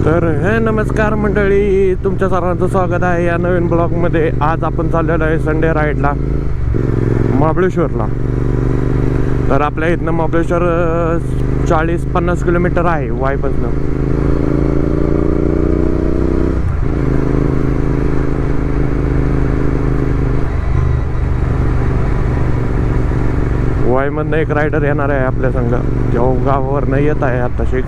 तर हे नमस्कार मंडळी, तुमच्या सर्वांचं स्वागत आहे या नवीन ब्लॉगमध्ये. आज आपण चाललेलो आहे संडे राईडला महाबळेश्वरला. तर आपल्या इथनं महाबळेश्वर 40-50 किलोमीटर आहे वाईपासनं. वाईमधनं एक रायडर येणार आहे आपल्या संघ, जेव्हा गावावरनं येत आहे आता शिक.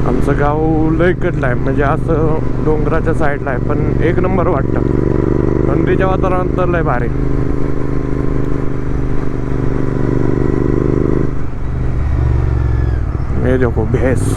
आमचं गाव लय कडलं आहे, म्हणजे असं डोंगराच्या साईडला आहे, पण एक नंबर वाटतं. थंडीच्या वातावरणात तर लय भारी. हे देखो भैंस.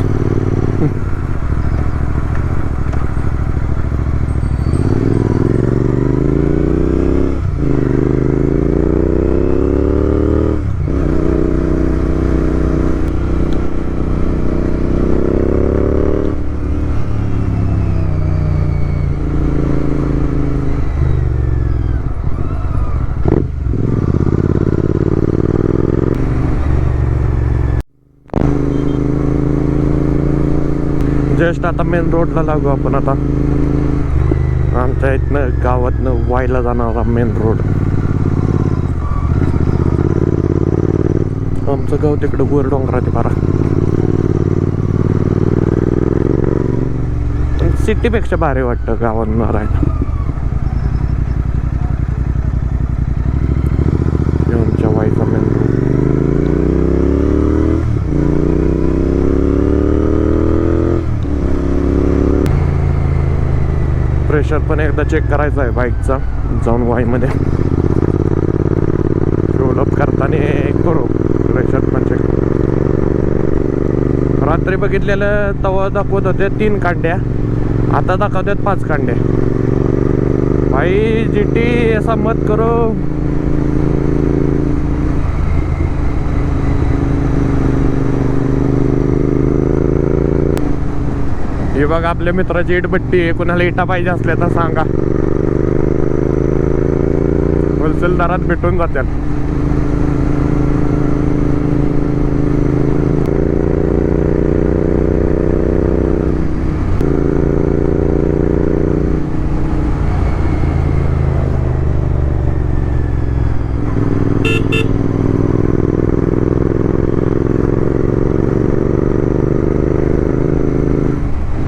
जस्ट आता मेन रोडला लागू आपण. आता आमच्या इथनं गावातनं वायला जाणारा मेन रोड. आमचं गाव तिकडं वर डोंगरात आहे फार. सिटीपेक्षा भारी वाटतं गावांना राहायला. आमच्या वाईचा मेन प्रेशर पण एकदा चेक करायचा आहे बाईकचा, जाऊन वाईमध्ये डेव्हलप करताना करू प्रेशर पण चेक. रात्री बघितलेलं तवा दाखवत होते 3 कांड्या, आता दाखवतात 5 कांड्या. भाई GT ऐसा मत करो. हे बघ आपल्या मित्राची इटभट्टी आहे. कुणाला इटा पाहिजे असल्या तर सांगा, होलसेल दरात भेटून जातात.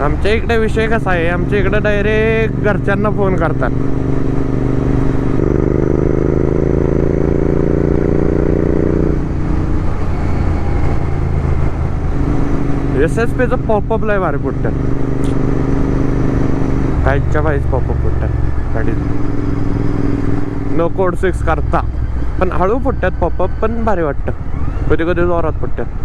आमच्या इकडे विषय कसा आहे, आमच्या इकडे डायरेक्ट घरच्यांना फोन करतात. SSPचं पॉपअप लय भारी फुटतात. काहीच्या बाईच पॉपअप फुटतात गाडी. नो कोड 6 करता पण हळू फुटतात पॉपअप, पण भारी वाटतं. कधी कधी जोरात फुटतात.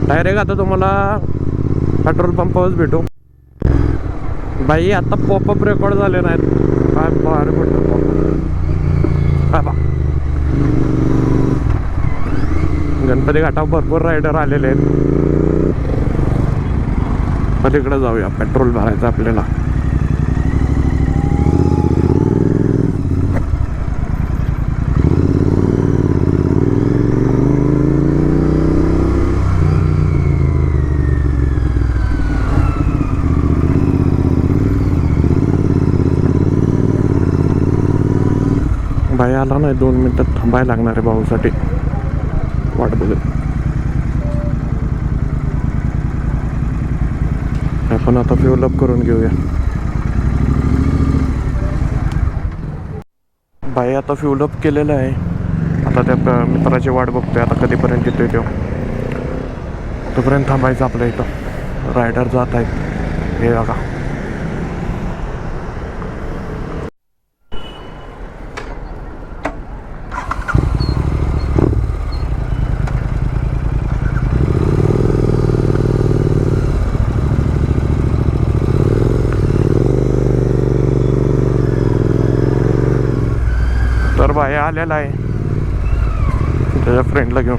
डायरेक्ट आता तुम्हाला पेट्रोल पंपावरच भेटू. बाई आता पॉपअप रेकॉर्ड झाले नाहीत. काय भारी भेटतो पॉपअप. गणपती घाटावर भरपूर रायडर आलेले आहेत. तिकडे जाऊया, पेट्रोल भरायचं आपल्याला. बाई आला नाही, 2 मिनिटात थांबायला लागणार आहे भाऊसाठी. वाट बघत आपण आता फ्युल अप करून घेऊया. बाई आता फ्युल अप केलेलं आहे. आता त्या मित्राची वाट बघतोय, आता कधीपर्यंत येतोय तो. तोपर्यंत थांबायचं आपल्या इथं. रायडर जात आहेत हे बघा. तर भाई आलेला आहे त्याच्या फ्रेंडला घेऊन.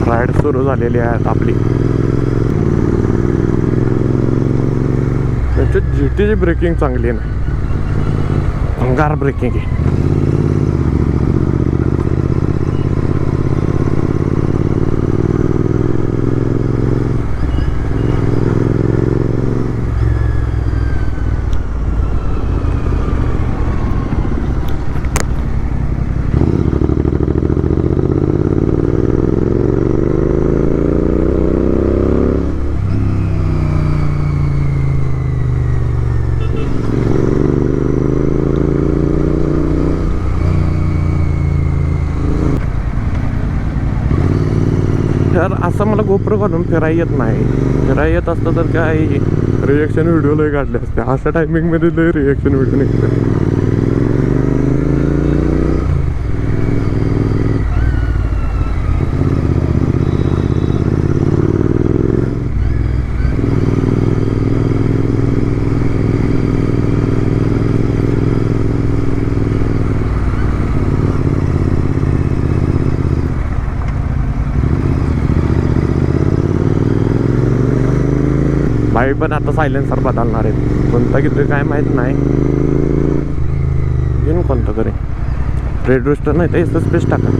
राईड सुरू झालेली आहेत आपली. त्याच्यात GTची ब्रेकिंग चांगली नाही, अंगार ब्रेकिंग आहे. तर असं मला गोप्रो घालून फिरायला येत नाही. फिरायला येत असतं तर काय रिएक्शन व्हिडिओ लय काढले असते. अशा टायमिंगमध्ये लय रिएक्शन व्हिडिओ निघतात. भाई पण आता सायलेन्सर बदलणार आहेत. कोणता किती काय माहीत नाही. घेऊन कोणतं तरी रेड रोस्टर नाही तर स्पेस टाका.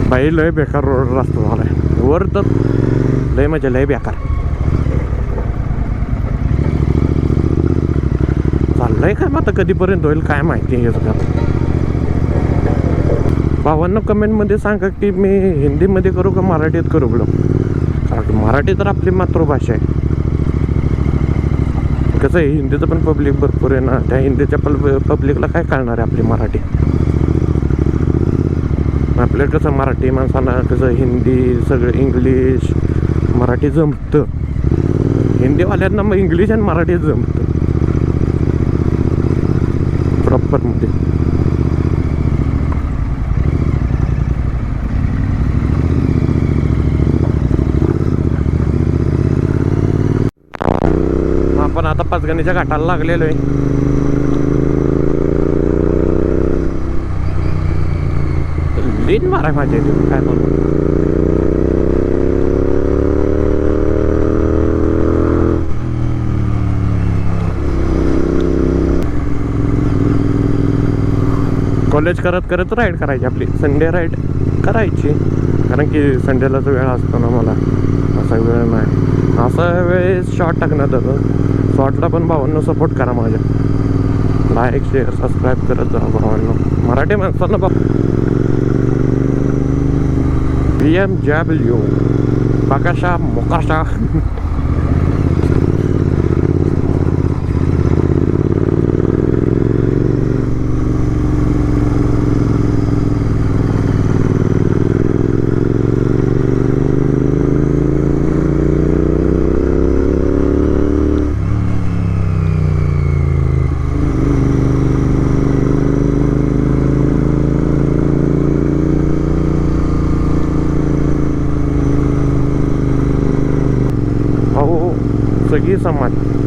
भाई लय बेकार रोड रस्ता झालाय. वर तर लय म्हणजे लय बेकार चाललंय. काय मग आता कधीपर्यंत होईल काय माहिती. भावांना कमेंटमध्ये सांगा की मी हिंदीमध्ये करू का मराठीत करू ब्लॉग. कारण की मराठी तर आपली मातृभाषा आहे. कसं आहे हिंदीचं पण पब्लिक भरपूर आहे ना. त्या हिंदीच्या पब्लिकला काय कळणार आहे आपली मराठी. आपल्याला कसं मराठी माणसांना कसं हिंदी सगळं इंग्लिश मराठी जमतं. हिंदीवाल्यांना मग इंग्लिश आणि मराठी जमतं प्रॉपरमध्ये. आपण आता पाचगणीच्या घाटाला लागलेलो आहे. लेन माराय माझ्या काय बोलू. कॉलेज करत करत राईड करायची आपली. संडे राईड करायची कारण की संडेलाच वेळ असतो ना मला. असा वेळ नाही. असा वेळेस शॉर्ट टाकण्यात जातो. शॉर्टला पण भावांनो सपोर्ट करा माझ्या. लाईक शेअर सबस्क्राईब करत जा भावांनो. मराठी माणसांना BMW Bakasha Mokasha.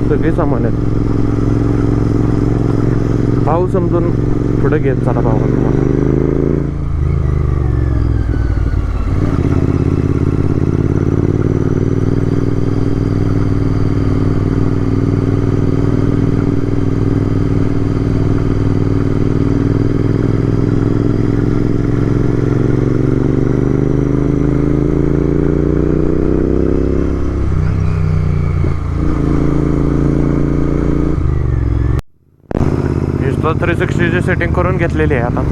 सगळी समान आहेत. भाऊ समजून पुढे घेत चला भावांना. तो 360ची सेटिंग करून घेतलेली आहे आता.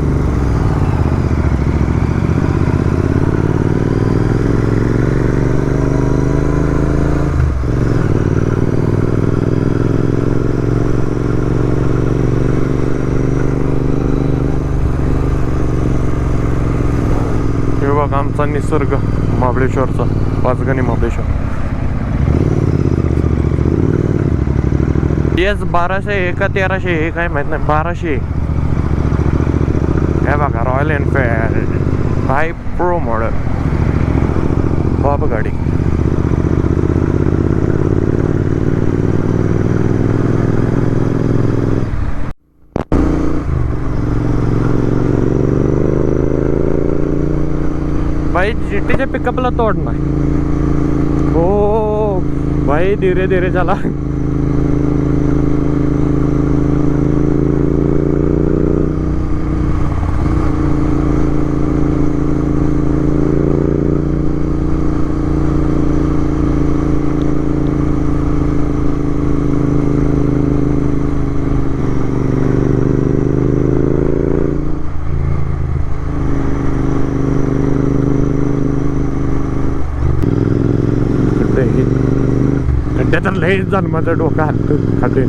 असा निसर्ग महाबळेश्वरचा, पाचगणी महाबळेश्वर. येस 1200 आहे का 1300 आहे काय माहित नाही. 1200 हे बघा, रॉयल एनफिल्ड 5 प्रो मॉडेल बाब गाडी. भाई जीटीच्या पिकअपला तोड नाही. हो भाई, धीरे धीरे चला. तर लय जाण माझं डोकं हात खाते.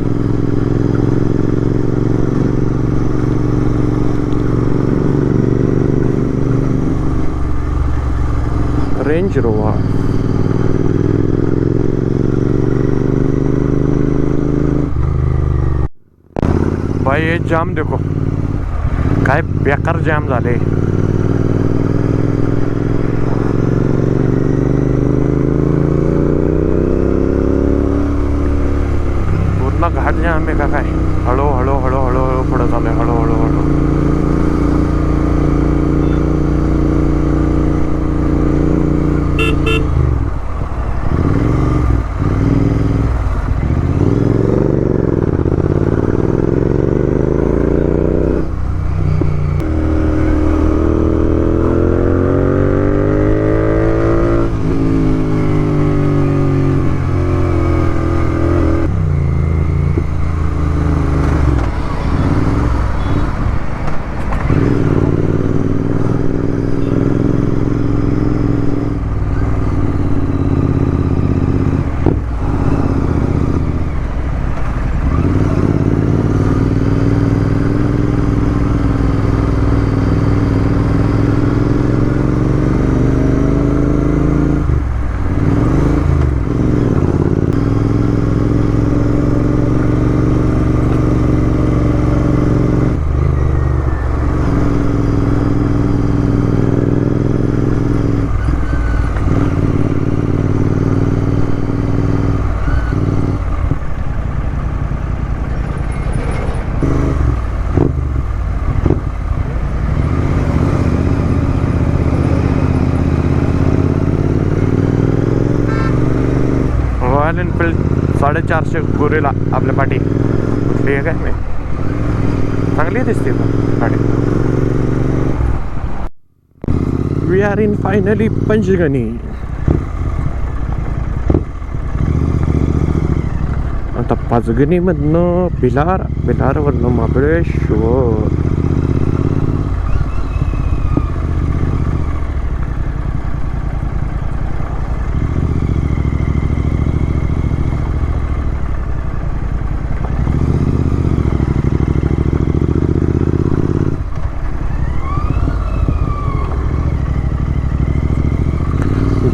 रेंज रोवर भाई, ये जाम देखो काय बेकार जाम झाले. घाट जाम आहे का काय. हळू हळू हळू हळू हळू पुढे चालू आहे. हळू हळू हळू रॉयल एनफिल्ड 450 गोरेला आपल्या पाठी कुठली आहे काय नाही. चांगली दिसते गाडी. We are in finally Panchgani. आता पाचगणीमधनं भिलारवरनं महाबळेश्वर.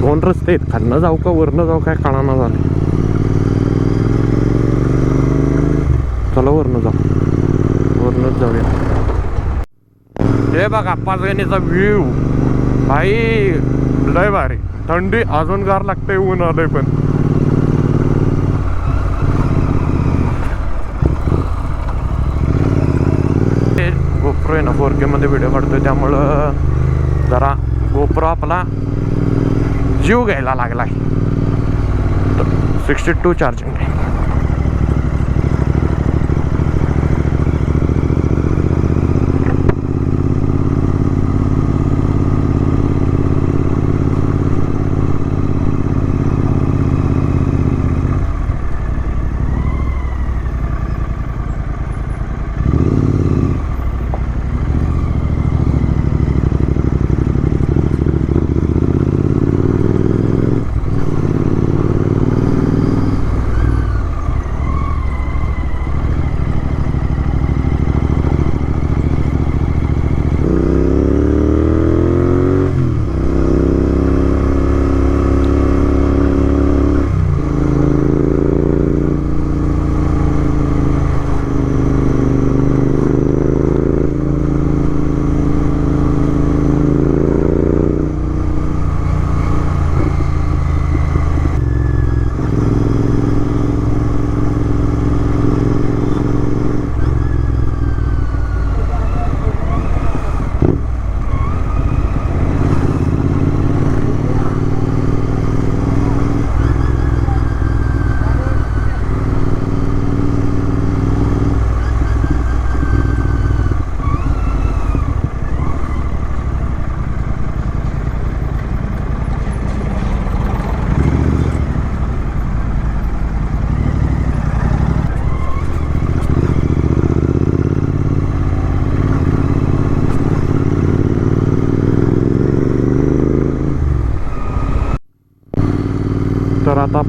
दोन रस्ते आहेत, खालनं जाऊ का वरनं जाऊ काय कळाना झालं. चला वरनं जाऊ, वरनंच जाऊया. हे बघा पाचगणीचा व्ह्यू भाई, लय भारी. थंडी अजून गार लागते, ऊन आलंय पण. गोप्रो आहे ना 4K मध्ये व्हिडिओ काढतोय, त्यामुळं जरा गोप्रो आपला जीव घ्यायला लागलाय. 62 चार्जिंग आहे.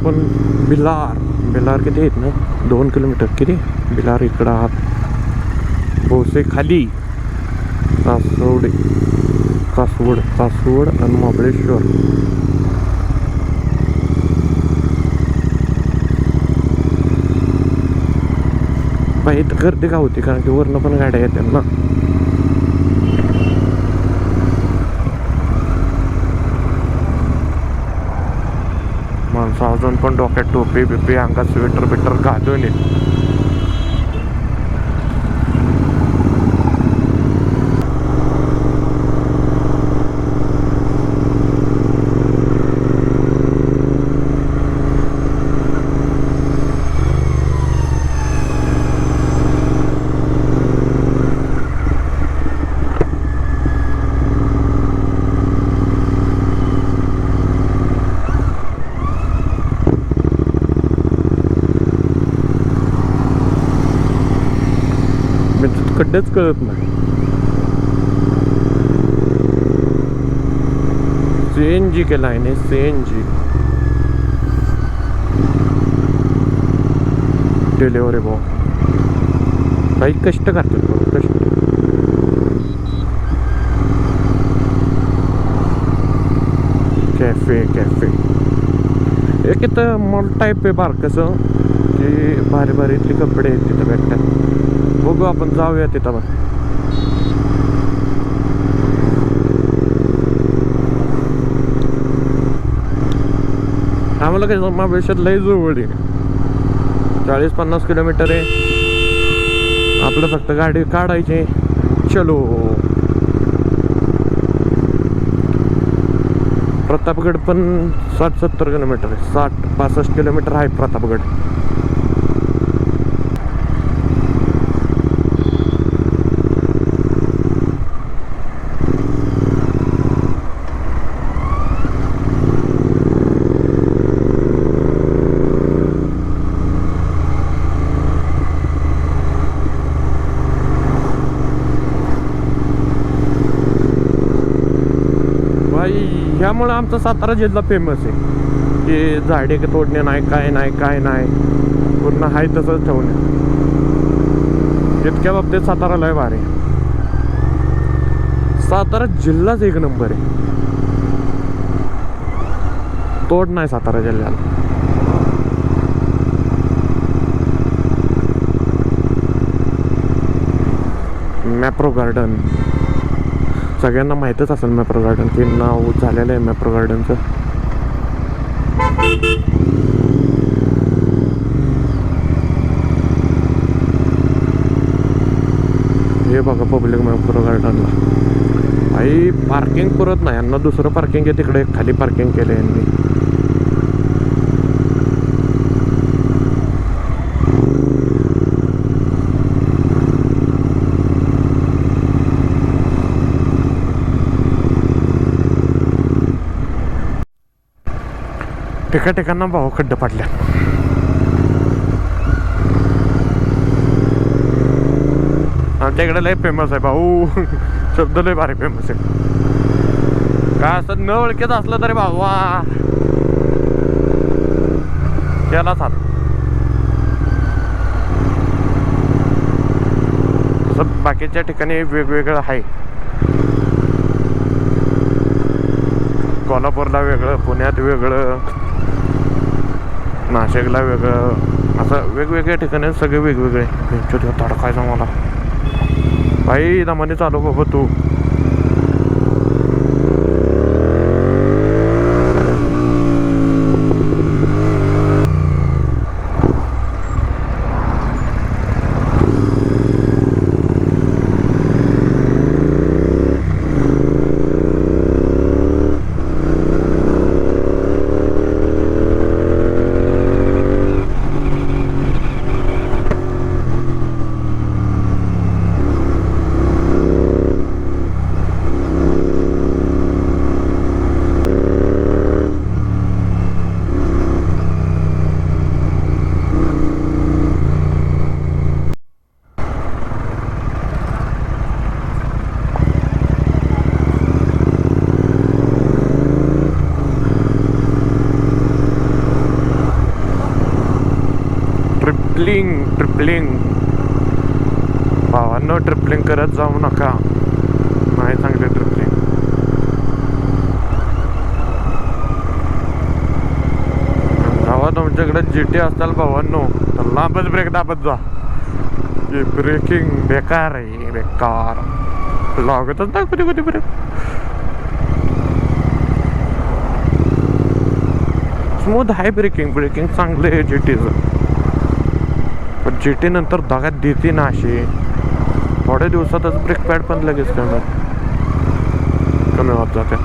आपण बिलार किती आहेत ना 2 किलोमीटर किती बिलार इकडं आहात भोसे खाली कासवड आणि महाबळेश्वर. बाई इथं गर्दी का होती कारण की वरनं पण गाड्या येतात ना. माणसं अजून पण डोक्यात टोपी बिपी अंगात स्वेटर बिटर घालून येत. खड्डेच कळत नाही. CNG केला आहे CNG डिलेवरी भाऊ काही कष्ट करतात भाऊ कष्ट. कॅफे एक इथं मॉल टाईप आहे बार कसं की भारी इथले कपडे आहेत तिथं भेटतात. बघू आपण जाऊया तिथं पण. आम्हाला काही महाबळेश्वर लय जवळ आहे 40-50 किलोमीटर आहे आपलं. फक्त गाडी काढायची चलो. प्रतापगड पण 60-70 किलोमीटर आहे 60-65 किलोमीटर आहे प्रतापगड. ह्यामुळे आमचा सातारा जिल्हा फेमस आहे की झाडे तोडणे नाही काय नाही पूर्ण हाय तसंच ठेवणे. इतक्या बाबतीत सातारा लय भारी. सातारा जिल्हाच एक नंबर आहे. तोड नाही सातारा जिल्ह्याला. मॅप्रो गार्डन सगळ्यांना माहीतच असेल. मॅप्रो गार्डन की नाव झालेलं आहे मॅप्रो गार्डनचं. हे बघा पब्लिक मॅप्रो गार्डनला आई पार्किंग पुरत नाही यांना. दुसरं पार्किंग आहे तिकडे खाली पार्किंग केलं यांनी. ठिकाणा भाऊ खड्डे पडल्या. आमच्या इकडे लय फेमस आहे भाऊ शब्द लय भारी फेमस आहे. काय असं न ओळखीत असलं तरी भाऊ वा केला साथ. तसं बाकीच्या ठिकाणी वेगवेगळं आहे. कोल्हापूरला वेगळं, पुण्यात वेगळं, नाशिकला वेगळं, असं वेगवेगळ्या ठिकाणी सगळे वेगवेगळे. तडकायचं मला भाई दमाने चालू बाबा तू. ट्रिपलिंग भावांनो, ट्रिपलिंग करत जाऊ नका, नाही चांगले ट्रिपलिंग. जेव्हा तुमच्याकडे GT असताल भावांनो तर लांबच ब्रेक दाबत जा. ब्रेकिंग बेकार आहे, बेकार लागतच ना कधी कधी ब्रेक. स्मूथ आहे ब्रेकिंग चांगलं आहे GTचं. पण GT नंतर दगात देते ना अशी, थोड्या दिवसातच ब्रेक पॅड पण लगेच कमी होत जाते.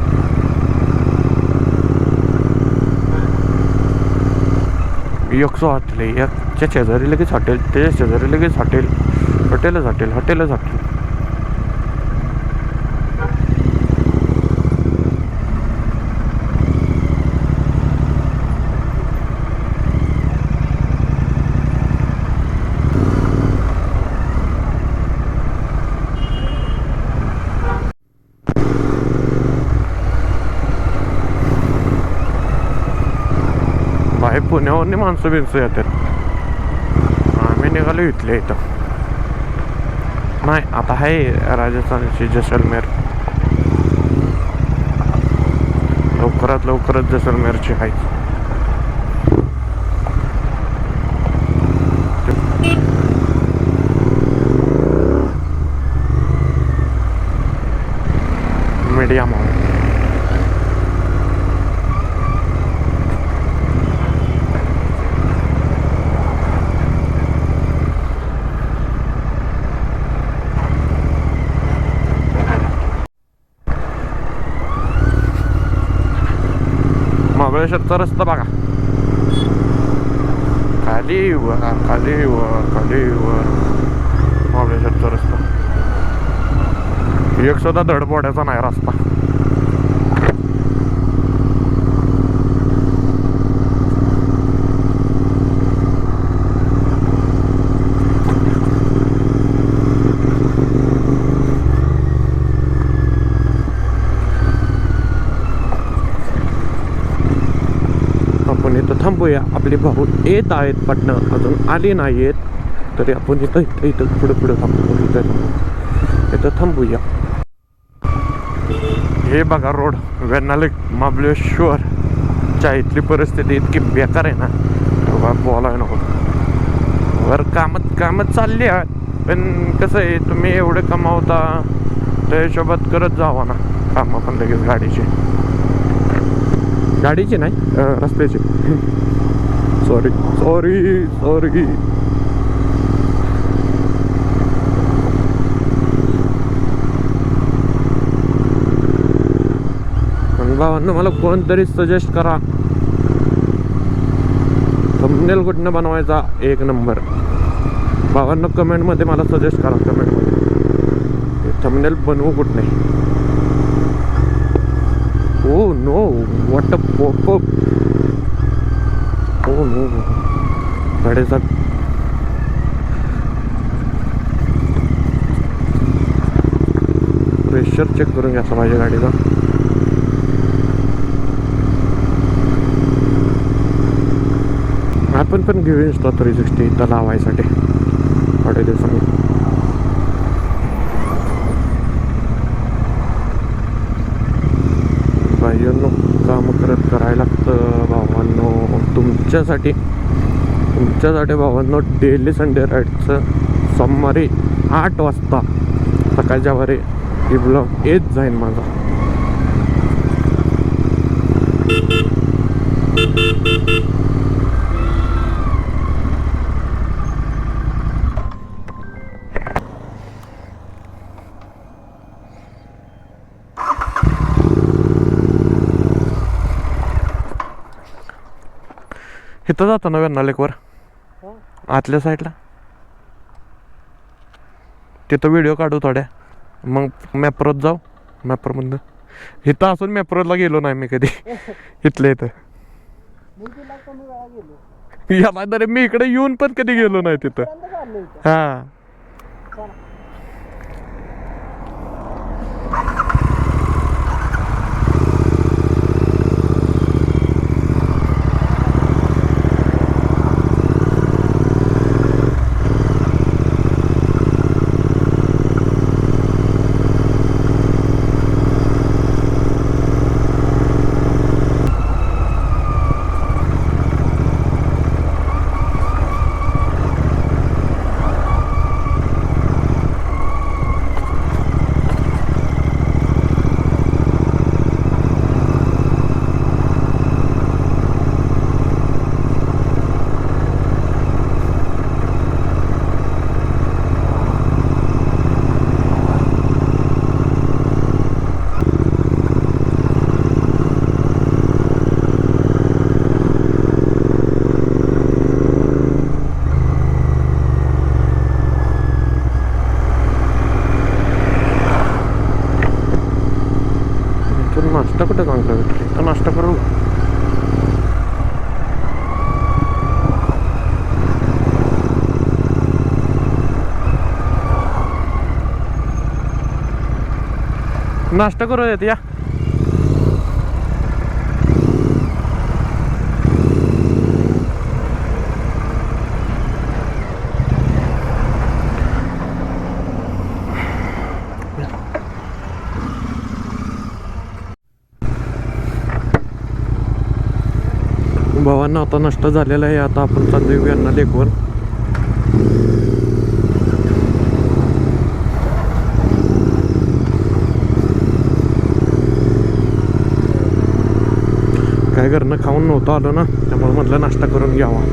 एकशे हॉटेल एकच्या शेजारी लगेच हॉटेल, त्याच्या शेजारी लगेच हॉटेलच. बाहेर पुण्यावरनी माणसं येतात. आम्ही निघालो इथल्या इथं. नाही आता आहे राजस्थानची जैसलमेर, लवकरच जैसलमेरची आहे. Media mall. महाबळेश्वरचा रस्ता बघा, खाली वर महाबळेश्वरचा रस्ता एक सुद्धा धडपड्याचा नाही रस्ता. आपण इथं थांबूया. आपले भाऊ येत आहेत पटणं, अजून आले नाही आहेत, तरी आपण इथं पुढे थांबू. इथं थांबूया. हे बघा रोड, वेण्णाले महाबळेश्वरच्या इथली परिस्थिती इतकी बेकार आहे ना, बोलाय नको. वर कामच चालली आहे, पण कसं आहे, तुम्ही एवढे कमावता त्या हिशोबात करत जावा ना कामं पण लगेच. गाडीची नाही, रस्त्याची. सॉरी. भावांनो, मला कोणतरी सजेस्ट करा थंबनेल कुठनं बनवायचा एक नंबर. भावांनो कमेंटमध्ये मला सजेस्ट करा, कमेंटमध्ये थंबनेल बनवू कुठं नाही. Oh no, what a pop-up. Oh no, that is a pressure check करून घ्यायचा माझ्या गाडीचा. आपण पण घेऊ Insta 360 इथं लावायसाठी थोड्या दिवसांनी. भाईंनो काम करायला लागतं भावांनो, तुमच्यासाठी भावांनो. डेली संडे राईडचं सोमवारी 8 वाजता सकाळच्या वारी ही ब्लॉग येत जाईन माझा. इथं जातो ना वेण्णालेकवर आतल्या साईडला, तिथं व्हिडिओ काढू थोड्या, मग मॅपरोत जाऊ. मॅपरमधनं इथं असून मॅपरोतला गेलो नाही मी कधी. इथल्या इथं याला तरी मी इकडे येऊन पण कधी गेलो नाही तिथं. हा नाश्ता करूयात या. भावांना आता नाश्ता झालेला आहे. आता आपण चाललोय यांना लेकवर. काय घरनं खाऊन नव्हतं आलो ना, त्यामुळे म्हटलं नाश्ता करून घ्यावा.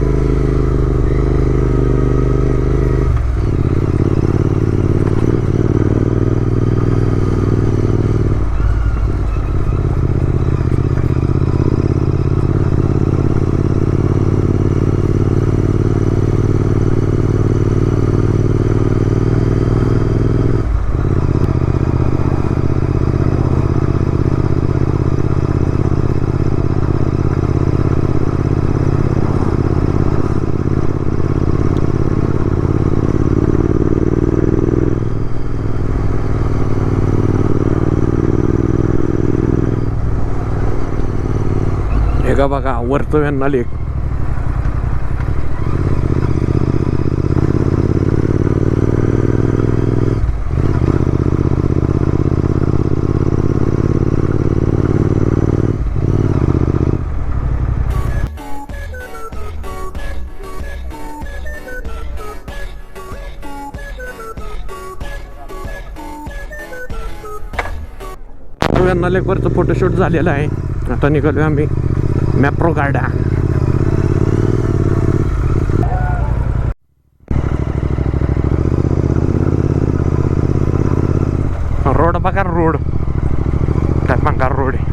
हे का बघा वरतो यांना लेक. यांना लेकवरचं फोटोशूट झालेलं आहे. आता निघालोय आम्ही मॅप्रो गार्डा. रोड बघा, रोड काय भंगार रोड आहे.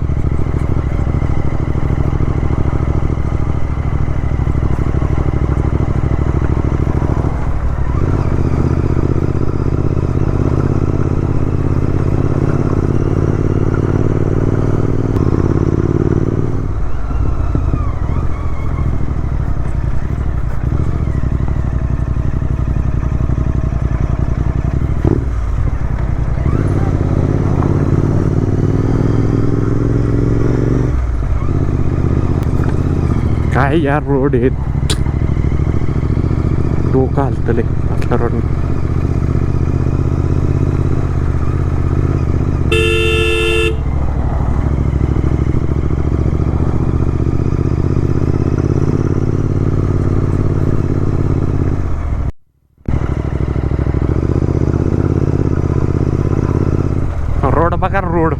काय यार रोड आहेत, डोकं हलतले असला रोड. रोड बघा, रोड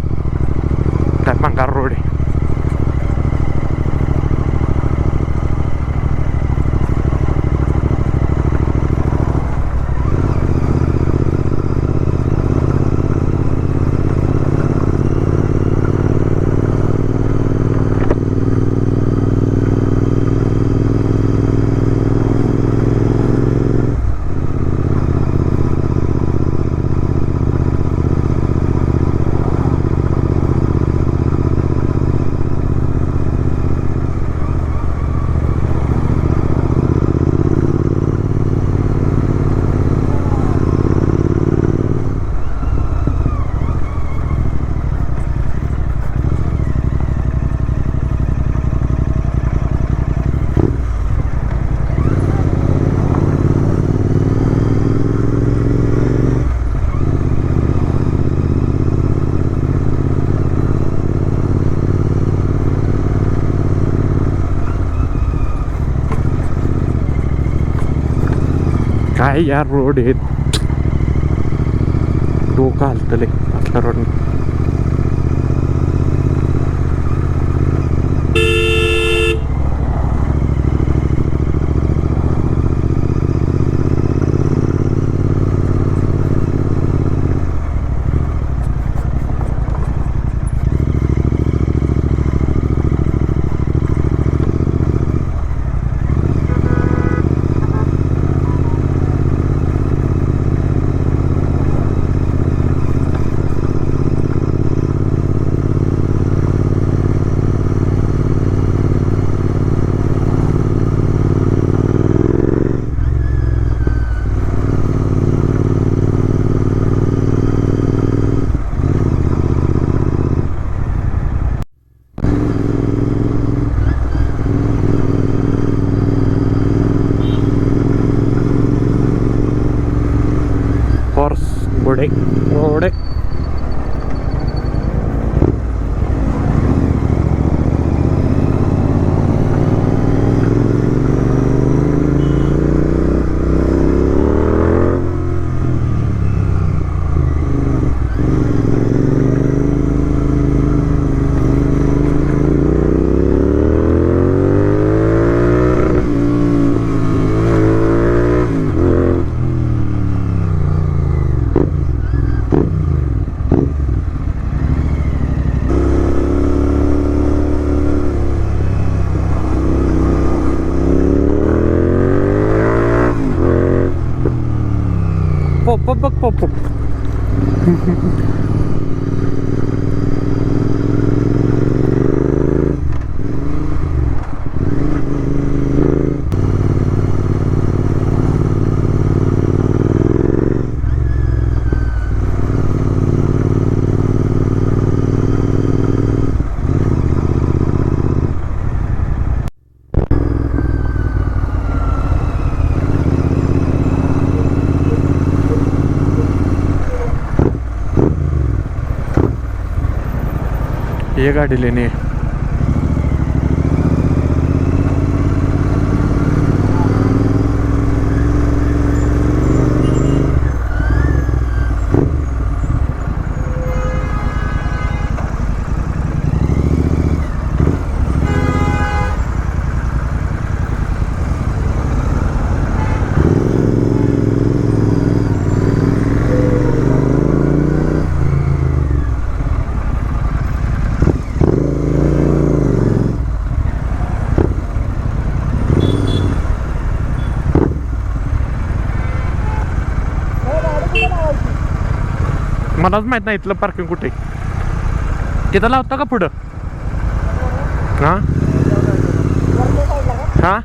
काय भंगार रोड आहे. काय यार रोड आहेत, डोकं हलतले असला रोड. घोडे घोडे. Pop pop pop pop pop. ये गाड़ी लेनी है. मलाच माहित नाही इथलं पार्किंग कुठे. तिथं लावता का पुढं? हां हां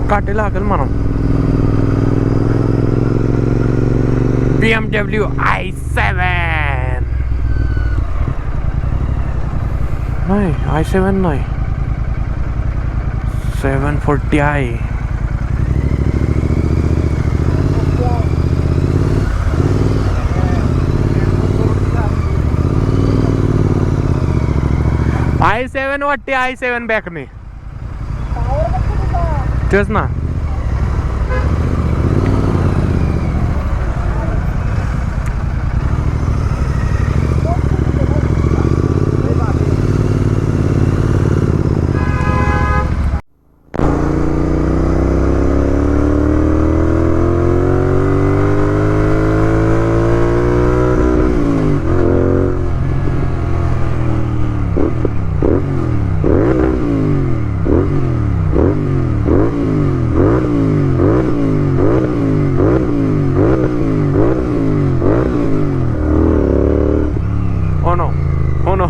काटे लागेल म्हणा. BMW i7 नाही, i7 नाही, 740i. i7 वाटते, i7 बॅकने तेच ना. Oh no.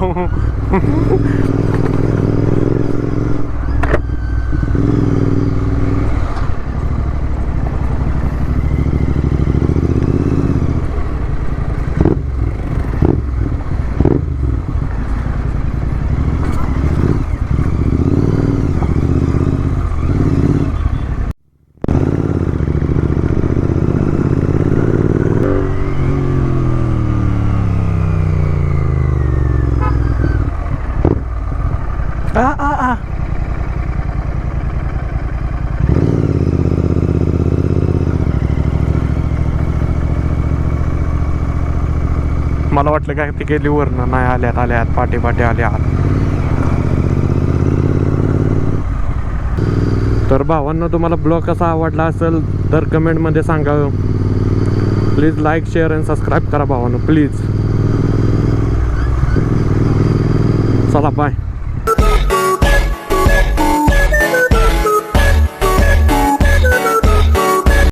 मला वाटलं काय ते गेली वरनं, नाही आल्यात पाटे आल्यात. तर भावांनो, तुम्हाला ब्लॉग कसा आवडला असेल तर कमेंटमध्ये सांगा. प्लीज लाईक, शेअर आणि सबस्क्राईब करा भावांनो, प्लीज. चला बाय.